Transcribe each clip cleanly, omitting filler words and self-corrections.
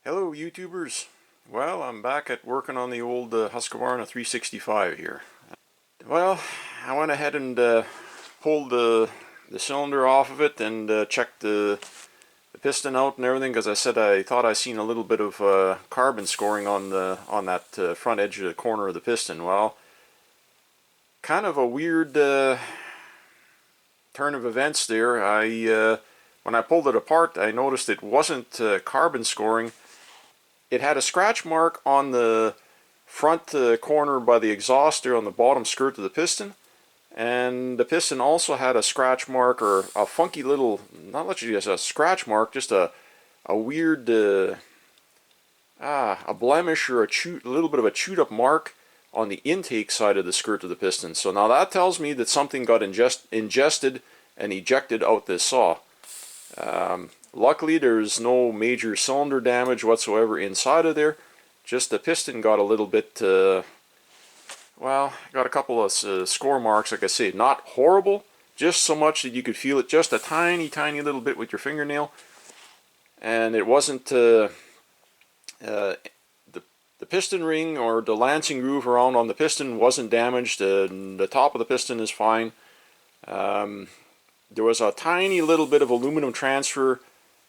Hello YouTubers. Well, I'm back at working on the old Husqvarna 365 here. Well, I went ahead and pulled the cylinder off of it and checked the piston out and everything, because I said I thought I seen a little bit of carbon scoring on that front edge of the corner of the piston. Well, kind of a weird turn of events there. When I pulled it apart, I noticed it wasn't carbon scoring. It had a scratch mark on the front corner by the exhaust there on the bottom skirt of the piston, and the piston also had a scratch mark, or a funky little, not literally just a scratch mark, just a weird a blemish, or a little bit of a chewed up mark on the intake side of the skirt of the piston. So now that tells me that something got ingested and ejected out this saw. Luckily, there's no major cylinder damage whatsoever inside of there. Just the piston got a little bit, well, got a couple of score marks, like I say. Not horrible, just so much that you could feel it just a tiny, tiny little bit with your fingernail. And it wasn't, the piston ring or the lancing groove around on the piston wasn't damaged. The top of the piston is fine. There was a tiny little bit of aluminum transfer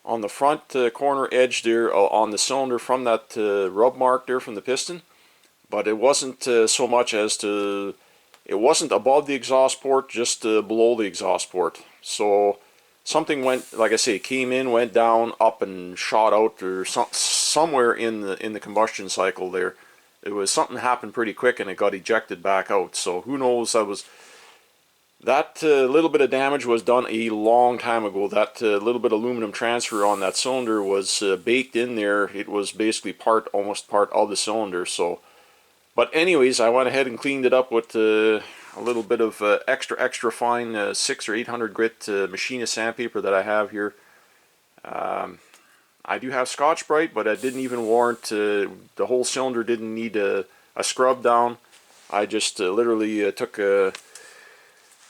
on the front corner edge there on the cylinder from that rub mark there from the piston, but it wasn't so much as to, it wasn't above the exhaust port, just below the exhaust port. So something went, like I say, came in, went down, up, and shot out, or somewhere in the combustion cycle there. It was something happened pretty quick and it got ejected back out. So who knows, that little bit of damage was done a long time ago. That little bit of aluminum transfer on that cylinder was baked in there. It was basically almost part of the cylinder. So, but anyways, I went ahead and cleaned it up with a little bit of extra fine 6 or 800 grit machinist sandpaper that I have here. I do have Scotch-Brite, but I didn't even warrant, the whole cylinder didn't need a scrub down. I just literally took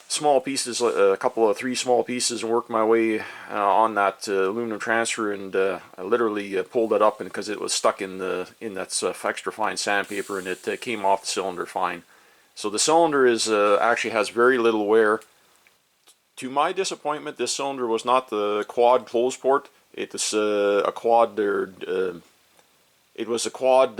small pieces, a couple of 3 small pieces, and worked my way on that aluminum transfer, and I literally pulled it up, and because it was stuck in that extra fine sandpaper, and it came off the cylinder fine. So the cylinder is actually has very little wear. To my disappointment, this cylinder was not the quad close port. It was a quad it was a quad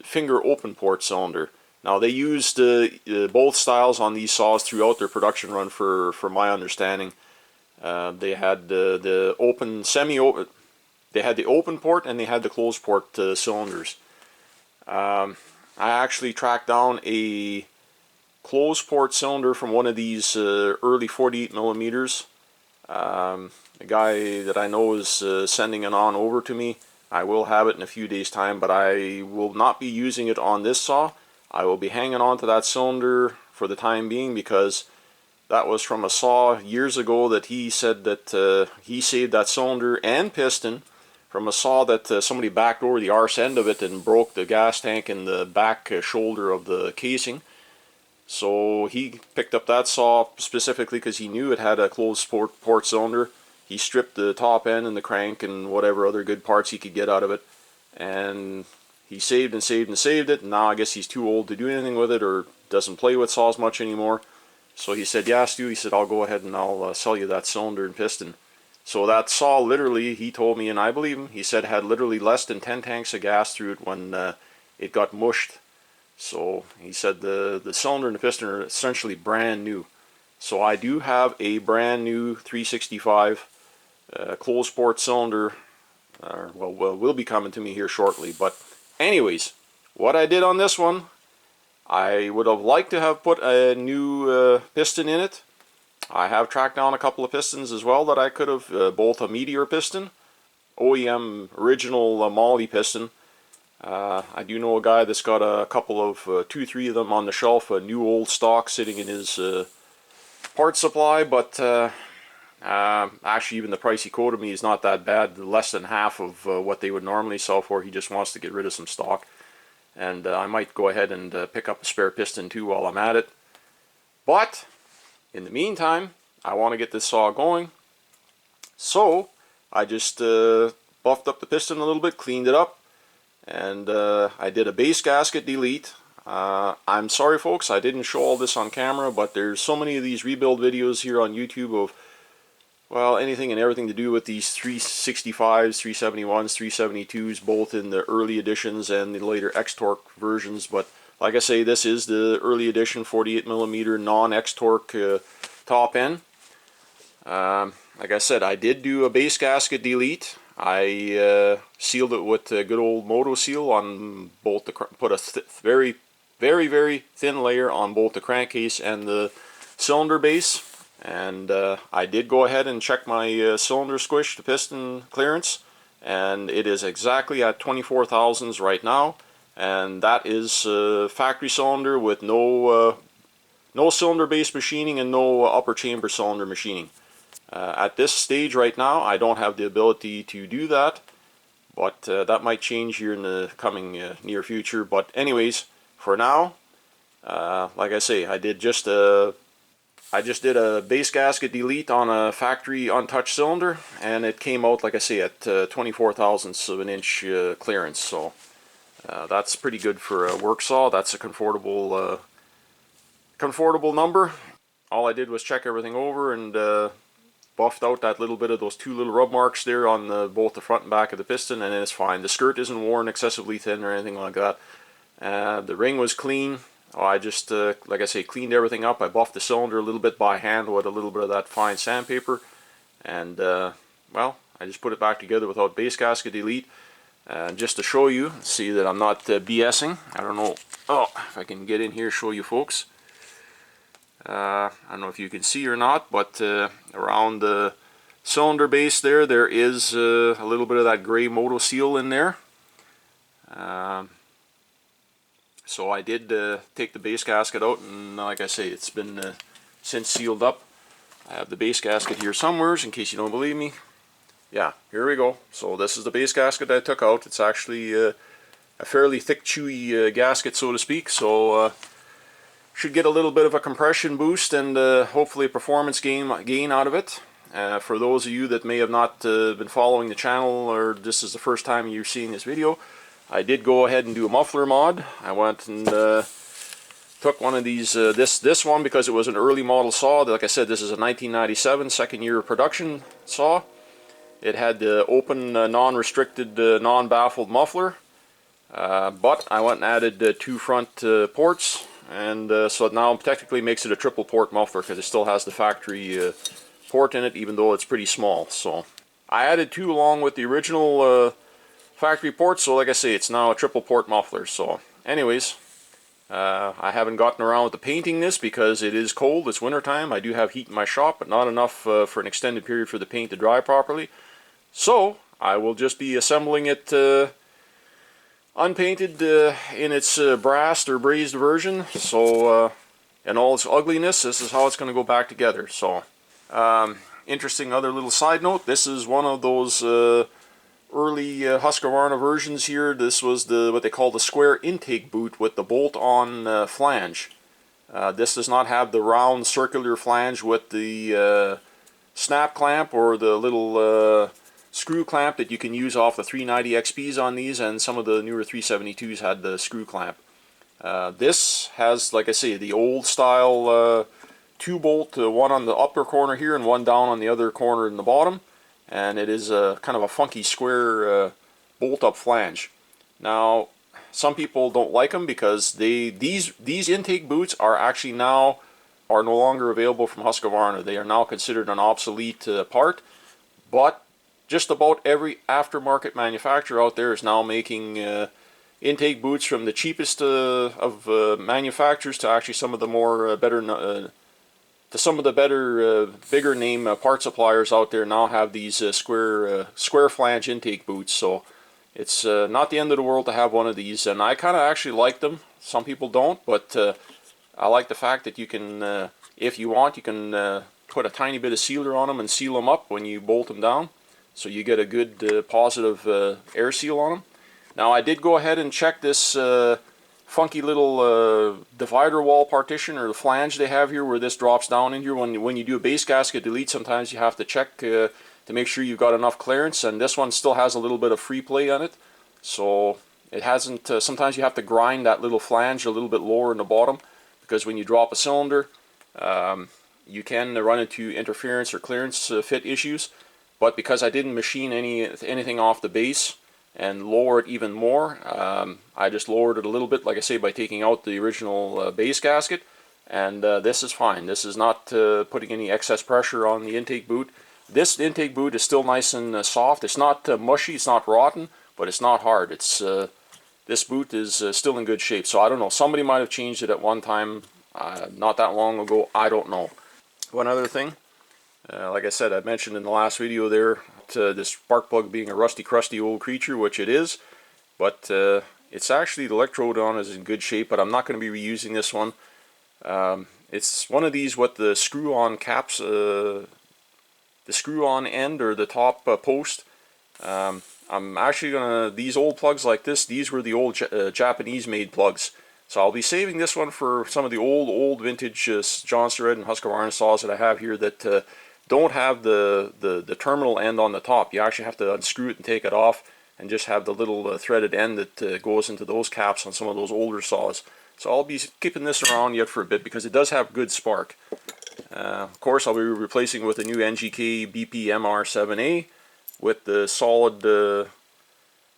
finger open port cylinder. Now, they used both styles on these saws throughout their production run, for my understanding. They had the open, semi-open, they had the open port and they had the closed port cylinders. I actually tracked down a closed port cylinder from one of these early 48 millimeters. A guy that I know is sending it on over to me. I will have it in a few days' time, but I will not be using it on this saw. I will be hanging on to that cylinder for the time being, because that was from a saw years ago that he said that he saved that cylinder and piston from a saw that somebody backed over the arse end of it and broke the gas tank in the back shoulder of the casing. So he picked up that saw specifically because he knew it had a closed port cylinder. He stripped the top end and the crank and whatever other good parts he could get out of it, and he saved and saved and saved it. And now I guess he's too old to do anything with it, or doesn't play with saws much anymore. So he said, yeah, Stu, he said, I'll go ahead and I'll sell you that cylinder and piston. So that saw literally, he told me, and I believe him, he said had literally less than 10 tanks of gas through it when it got mushed. So he said the cylinder and the piston are essentially brand new. So I do have a brand new 365 closed port cylinder. Well, will be coming to me here shortly. But anyways, what I did on this one, I would have liked to have put a new piston in it. I have tracked down a couple of pistons as well that I could have, both a Meteor piston, OEM original Molly piston. I do know a guy that's got a couple of, 2-3 of them on the shelf, a new old stock sitting in his part supply, but actually even the price he quoted me is not that bad, less than half of what they would normally sell for. He just wants to get rid of some stock, and I might go ahead and pick up a spare piston too while I'm at it. But in the meantime, I want to get this saw going, so I just buffed up the piston a little bit, cleaned it up, and I did a base gasket delete. I'm sorry folks, I didn't show all this on camera, but there's so many of these rebuild videos here on YouTube of, well, anything and everything to do with these 365s, 371s, 372s, both in the early editions and the later X-Torque versions. But like I say, this is the early edition 48mm non-X-Torque top end. Like I said, I did do a base gasket delete. I sealed it with a good old Moto Seal on both the, put a very thin layer on both the crankcase and the cylinder base. And I did go ahead and check my cylinder squish to piston clearance, and it is exactly at 24 thousandths right now, and that is factory cylinder with no cylinder base machining and no upper chamber cylinder machining. At this stage right now, I don't have the ability to do that, but that might change here in the coming near future. But anyways, for now, like I say, I just did a base gasket delete on a factory untouched cylinder, and it came out, like I say, at 24 thousandths of an inch clearance. So that's pretty good for a work saw. That's a comfortable number. All I did was check everything over and buffed out that little bit of those two little rub marks there on both the front and back of the piston, and it's fine. The skirt isn't worn excessively thin or anything like that. The ring was clean. I just, like I say, cleaned everything up. I buffed the cylinder a little bit by hand with a little bit of that fine sandpaper. And, well, I just put it back together without base gasket delete. Just to show you, see that I'm not BSing. I don't know, if I can get in here, show you folks. I don't know if you can see or not, but around the cylinder base there is a little bit of that gray Moto Seal in there. So I did take the base gasket out, and like I say, it's been since sealed up. I have the base gasket here somewhere, in case you don't believe me. Yeah, here we go. So this is the base gasket I took out. It's actually a fairly thick, chewy gasket, so to speak. So should get a little bit of a compression boost and hopefully a performance gain out of it. For those of you that may have not been following the channel, or this is the first time you're seeing this video, I did go ahead and do a muffler mod. I went and took one of these, this one, because it was an early model saw. Like I said, this is a 1997 second year production saw. It had the open, non-restricted, non-baffled muffler, but I went and added two front ports, and so it now technically makes it a triple port muffler because it still has the factory port in it, even though it's pretty small. So I added two along with the original factory ports, so like I say, it's now a triple port muffler. So anyways, I haven't gotten around with the painting this because it is cold, it's winter time. I do have heat in my shop, but not enough for an extended period for the paint to dry properly. So I will just be assembling it unpainted in its brassed or brazed version. So in all its ugliness, this is how it's going to go back together. So interesting other little side note, this is one of those early Husqvarna versions here. This was what they call the square intake boot with the bolt-on flange. This does not have the round circular flange with the snap clamp or the little screw clamp that you can use off the 390 XPs on these, and some of the newer 372s had the screw clamp. This has, like I say, the old style 2-bolt, one on the upper corner here and one down on the other corner in the bottom, and it is a kind of a funky square bolt-up flange. Now, some people don't like them because these intake boots are actually no longer available from Husqvarna. They are now considered an obsolete part, but just about every aftermarket manufacturer out there is now making intake boots, from the cheapest of manufacturers to actually some of the more bigger name part suppliers out there now have these square flange intake boots. So it's not the end of the world to have one of these, and I kind of actually like them. Some people don't, but I like the fact that you can, if you want, you can put a tiny bit of sealer on them and seal them up when you bolt them down, so you get a good positive air seal on them. Now I did go ahead and check this funky little divider wall partition, or the flange they have here where this drops down in here. When you do a base gasket delete, sometimes you have to check to to make sure you've got enough clearance, and this one still has a little bit of free play on it, so it hasn't, sometimes you have to grind that little flange a little bit lower in the bottom, because when you drop a cylinder, you can run into interference or clearance fit issues. But because I didn't machine anything off the base and lower it even more, I just lowered it a little bit, like I say, by taking out the original base gasket, and this is fine. This is not putting any excess pressure on the intake boot. This intake boot is still nice and soft. It's not mushy, it's not rotten, but it's not hard. It's this boot is still in good shape. So I don't know, somebody might have changed it at one time not that long ago, I don't know. One other thing, like I said, I mentioned in the last video there, this spark plug being a rusty crusty old creature, which it is, but it's actually, the electrode on is in good shape, but I'm not going to be reusing this one. It's one of these with the screw-on caps, the screw-on end or the top post. I'm actually going to, these old plugs like this, these were the old Japanese made plugs. So I'll be saving this one for some of the old vintage Johnson Red and Husqvarna saws that I have here that don't have the terminal end on the top. You actually have to unscrew it and take it off, and just have the little threaded end that goes into those caps on some of those older saws. So I'll be keeping this around yet for a bit because it does have good spark. Of course, I'll be replacing with a new NGK BP MR7A with the solid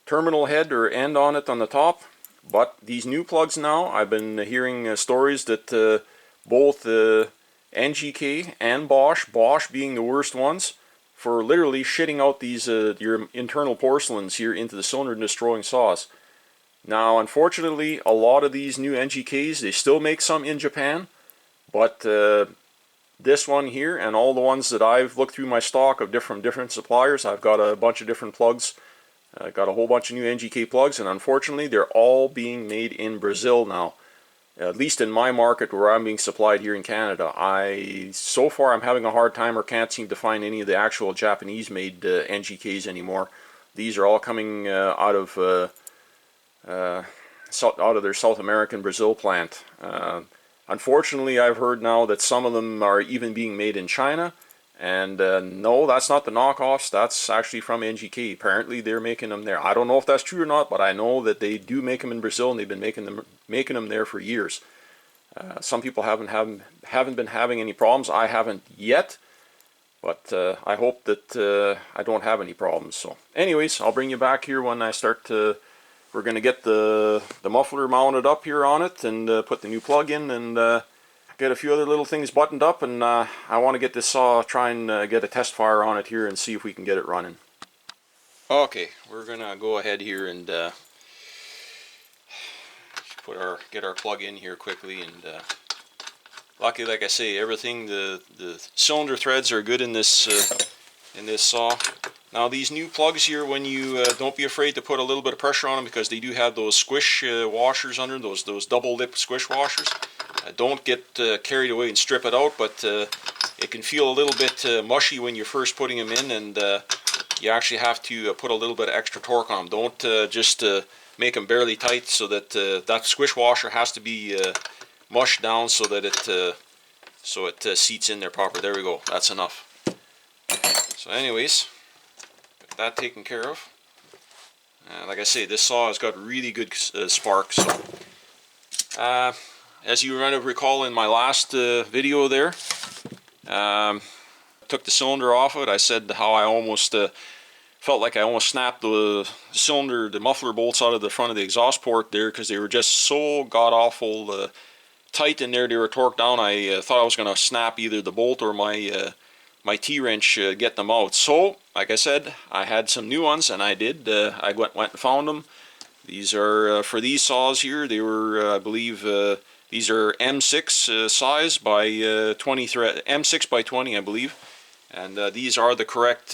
terminal head or end on it on the top. But these new plugs now, I've been hearing stories that both NGK and Bosch being the worst ones, for literally shitting out these your internal porcelains here into the cylinder and destroying saws. Now, unfortunately, a lot of these new NGKs, they still make some in Japan, but this one here and all the ones that I've looked through my stock of different suppliers, I've got a bunch of different plugs. I got a whole bunch of new NGK plugs, and unfortunately they're all being made in Brazil now. At least in my market where I'm being supplied here in Canada. So far I'm having a hard time or can't seem to find any of the actual Japanese made NGKs anymore. These are all coming out of their South American Brazil plant. Unfortunately, I've heard now that some of them are even being made in China. And no, that's not the knockoffs, that's actually from NGK. Apparently they're making them there. I don't know if that's true or not, but I know that they do make them in Brazil, and they've been making them there for years. Some people haven't been having any problems. I haven't yet, but I hope that I don't have any problems. So anyways, I'll bring you back here when I start to, we're going to get the muffler mounted up here on it, and put the new plug in, and get a few other little things buttoned up, and I want to get this saw, try and get a test fire on it here and see if we can get it running. Okay, we're gonna go ahead here and get our plug in here quickly, and luckily, like I say, everything, the cylinder threads are good in this saw. Now these new plugs here, when you don't be afraid to put a little bit of pressure on them, because they do have those squish washers under those double lip squish washers. Don't get carried away and strip it out, but it can feel a little bit mushy when you're first putting them in, and you actually have to put a little bit of extra torque on them. Don't just make them barely tight, so that that squish washer has to be mushed down so that it seats in there proper. There we go, that's enough. So anyways, got that taken care of. Like I say, this saw has got really good spark. So as you might have recall in my last video there, took the cylinder off of it. I said how I almost felt like I almost snapped the cylinder, the muffler bolts out of the front of the exhaust port there, because they were just so god-awful tight in there. They were torqued down. I thought I was going to snap either the bolt or my T-wrench, get them out. So, like I said, I had some new ones, and I did. I went and found them. These are, for these saws here, they were, I believe, these are M6 size by 20 thread, M6 by 20, I believe, and these are the correct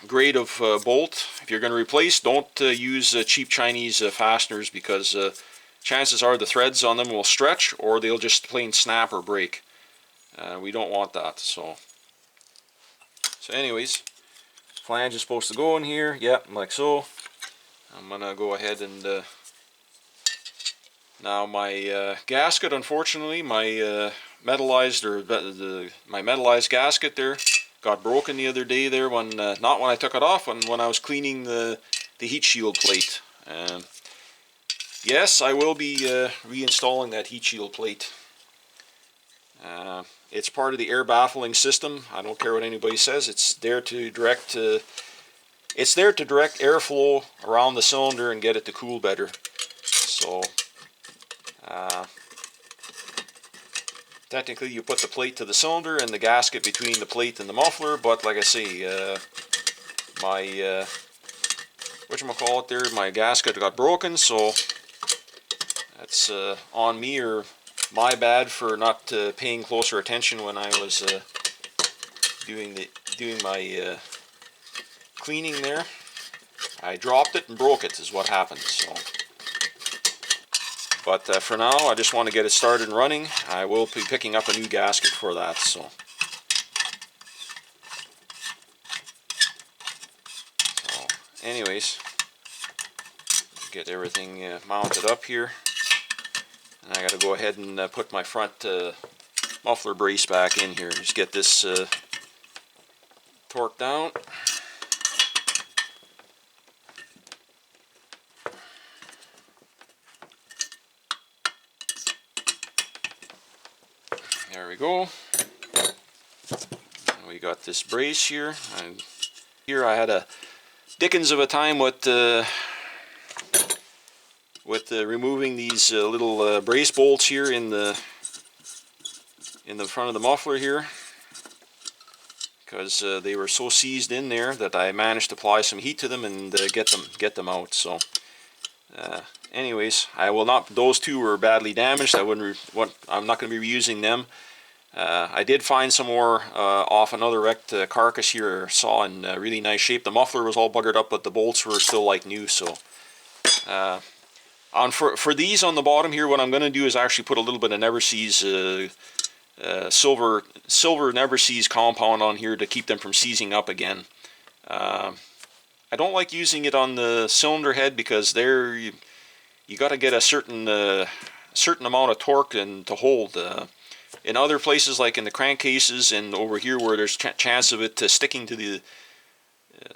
grade of bolt. If you're going to replace, don't use cheap Chinese fasteners, because chances are the threads on them will stretch, or they'll just plain snap or break. We don't want that. So anyways, flange is supposed to go in here. Yep, like so. I'm gonna go ahead and now my gasket, unfortunately, my metallized, or my metallized gasket there got broken the other day there when, not when I took it off, when I was cleaning the heat shield plate. Yes, I will be reinstalling that heat shield plate. It's part of the air baffling system. I don't care what anybody says. It's there to direct airflow around the cylinder and get it to cool better. So technically you put the plate to the cylinder and the gasket between the plate and the muffler, but like I say, my whatchamacallit there, my gasket got broken, so that's on me, or my bad for not paying closer attention when I was doing my cleaning there. I dropped it and broke it is what happened. So, but for now, I just want to get it started and running. I will be picking up a new gasket for that. So, anyways, get everything mounted up here. And I got to go ahead and put my front muffler brace back in here. Just get this torqued down. There we go. And we got this brace here. And here I had a dickens of a time with removing these little brace bolts here in the front of the muffler here, because they were so seized in there that I managed to apply some heat to them and get them out. So anyways, I will not. Those two were badly damaged. I'm not going to be reusing them. I did find some more off another wrecked carcass here, saw in really nice shape. The muffler was all buggered up, but the bolts were still like new. So for these on the bottom here, what I'm going to do is actually put a little bit of Never-Seez silver Never-Seez compound on here to keep them from seizing up again. I don't like using it on the cylinder head because there you got to get a certain amount of torque and to hold. In other places, like in the crankcases and over here where there's chance of it sticking to the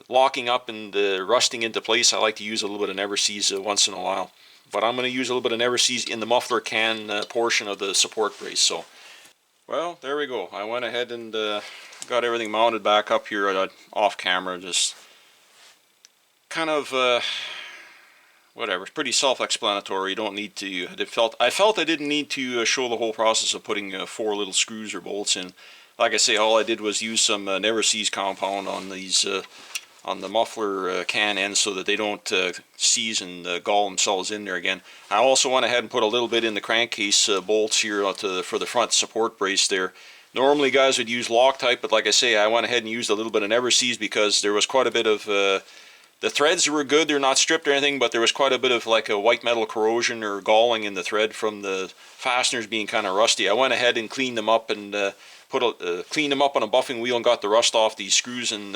locking up and rusting into place, I like to use a little bit of Never-Seez once in a while. But I'm going to use a little bit of Never-Seez in the muffler can portion of the support brace. So, well, there we go. I went ahead and got everything mounted back up here off camera. Just kind of whatever. It's pretty self-explanatory. You don't need to. I felt I didn't need to show the whole process of putting 4 little screws or bolts in. Like I say, all I did was use some Never-Seez compound on these on the muffler can ends so that they don't seize and gall themselves in there again. I also went ahead and put a little bit in the crankcase bolts here for the front support brace there. Normally guys would use Loctite, but like I say, I went ahead and used a little bit of Never-Seez because there was quite a bit of the threads were good, they're not stripped or anything, but there was quite a bit of like a white metal corrosion or galling in the thread from the fasteners being kind of rusty. I went ahead and cleaned them up and cleaned them up on a buffing wheel and got the rust off these screws, and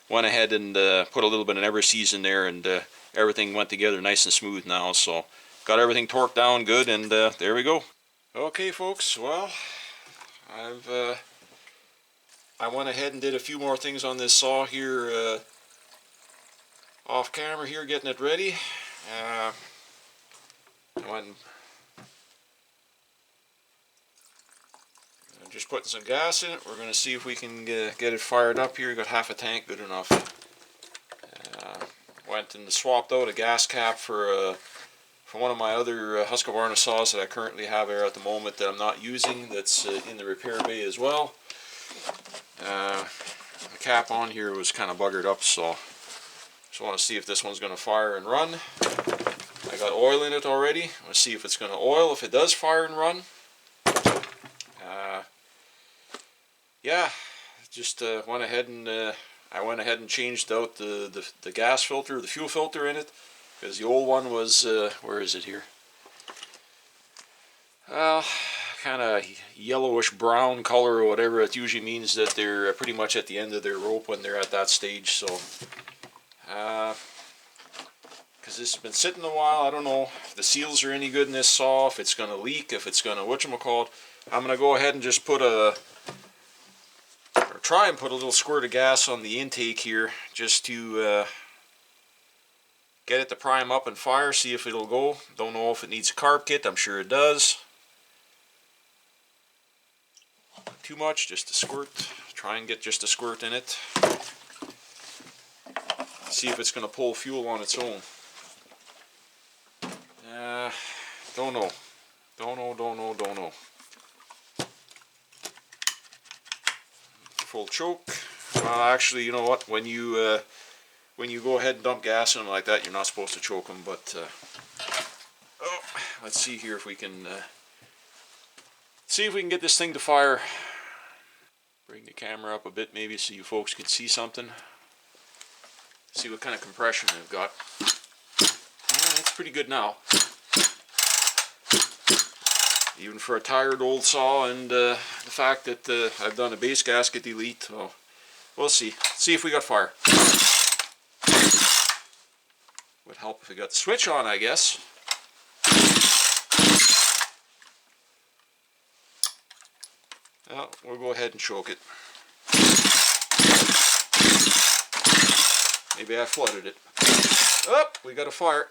went ahead and put a little bit of Never-Seez in there, and everything went together nice and smooth now. So got everything torqued down good, and there we go. Okay folks, well, I went ahead and did a few more things on this saw here off camera here, getting it ready. Just putting some gas in it. We're going to see if we can get it fired up here. Got half a tank, good enough. Went and swapped out a gas cap for one of my other Husqvarna saws that I currently have there at the moment that I'm not using, that's in the repair bay as well. The cap on here was kind of buggered up, so just want to see if this one's going to fire and run. I got oil in it already. Let's see if it's going to oil, if it does fire and run. Yeah, just went ahead and I went ahead and changed out the gas filter, the fuel filter in it, because the old one was where is it here? Kind of yellowish brown color or whatever. It usually means that they're pretty much at the end of their rope when they're at that stage. So because because this has been sitting a while. I don't know if the seals are any good in this saw, if it's going to leak, if it's going to whatchamacallit. I'm going to go ahead and just put or try and put a little squirt of gas on the intake here, just to get it to prime up and fire, see if it'll go. Don't know if it needs a carb kit, I'm sure it does. Not too much, just a squirt. Try and get just a squirt in it. See if it's going to pull fuel on its own. Don't know. Don't know. Full choke. Actually, you know what? When you go ahead and dump gas in them like that, you're not supposed to choke them. But let's see here if we can get this thing to fire. Bring the camera up a bit, maybe, so you folks can see something. See what kind of compression I've got. That's pretty good now. Even for a tired old saw, and the fact that I've done a base gasket delete, so we'll see. See if we got fire. Would help if we got the switch on, I guess. Well, we'll go ahead and choke it. Maybe I flooded it. Oh, we got a fire.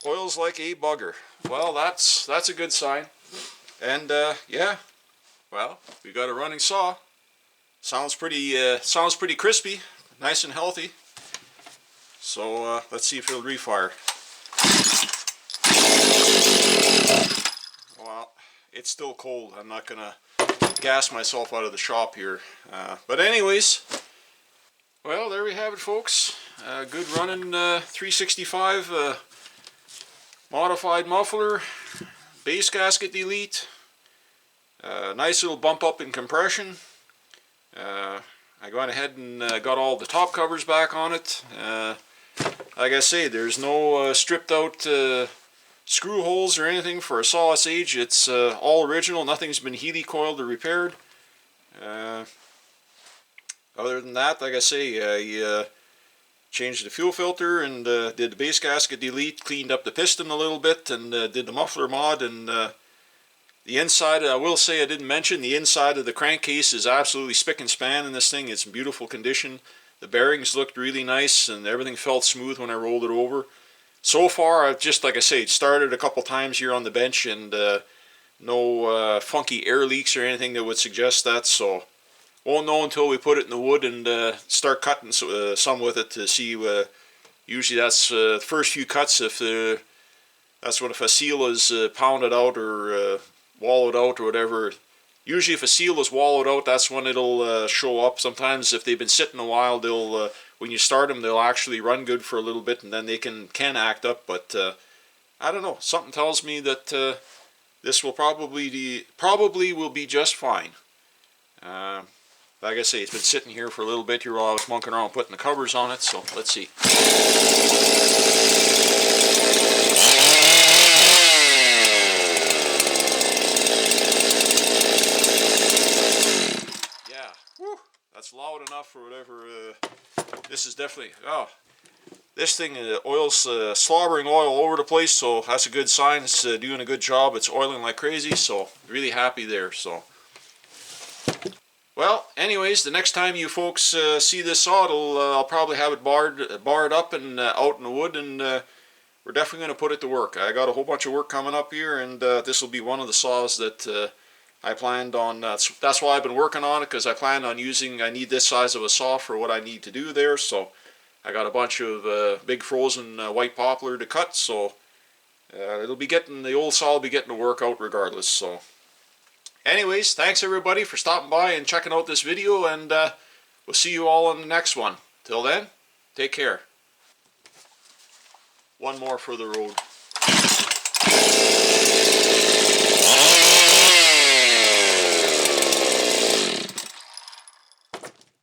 Oils like a bugger. Well, that's a good sign. And yeah, well, we got a running saw. Sounds pretty crispy, nice and healthy. So let's see if it'll refire. Well, it's still cold. I'm not gonna gas myself out of the shop here. But anyways, well, there we have it, folks. Good running 365 modified muffler, base gasket delete, nice little bump up in compression. I went ahead and got all the top covers back on it. Like I say, there's no stripped out screw holes or anything for a saw its age. It's all original, nothing's been helicoiled or repaired. Other than that, like I say, I changed the fuel filter and did the base gasket delete, cleaned up the piston a little bit, and did the muffler mod. And the inside, I will say I didn't mention, the inside of the crankcase is absolutely spick and span in this thing. It's in beautiful condition. The bearings looked really nice and everything felt smooth when I rolled it over. So far, I've just, like I say, started a couple times here on the bench, and no funky air leaks or anything that would suggest that. So won't know until we put it in the wood and start cutting some with it to see. Usually that's the first few cuts, if if a seal is pounded out or wallowed out or whatever. Usually if a seal is wallowed out, that's when it'll show up. Sometimes if they've been sitting a while, they'll when you start them, they'll actually run good for a little bit, and then they can act up. But I don't know, something tells me that this will probably will be just fine. Like I say, it's been sitting here for a little bit here while I was monkeying around putting the covers on it, so let's see. Yeah, whew, that's loud enough for whatever. This is definitely, this thing, oil's slobbering oil all over the place, so that's a good sign. It's doing a good job. It's oiling like crazy, so really happy there. So, well, anyways, the next time you folks see this saw, I'll probably have it barred up and out in the wood, and we're definitely going to put it to work. I got a whole bunch of work coming up here, and this will be one of the saws that I planned on. That's why I've been working on it, because I planned on using, I need this size of a saw for what I need to do there. So I got a bunch of big frozen white poplar to cut, so the old saw will be getting to work out regardless. So anyways, thanks everybody for stopping by and checking out this video, and we'll see you all on the next one. Till then, take care. One more for the road.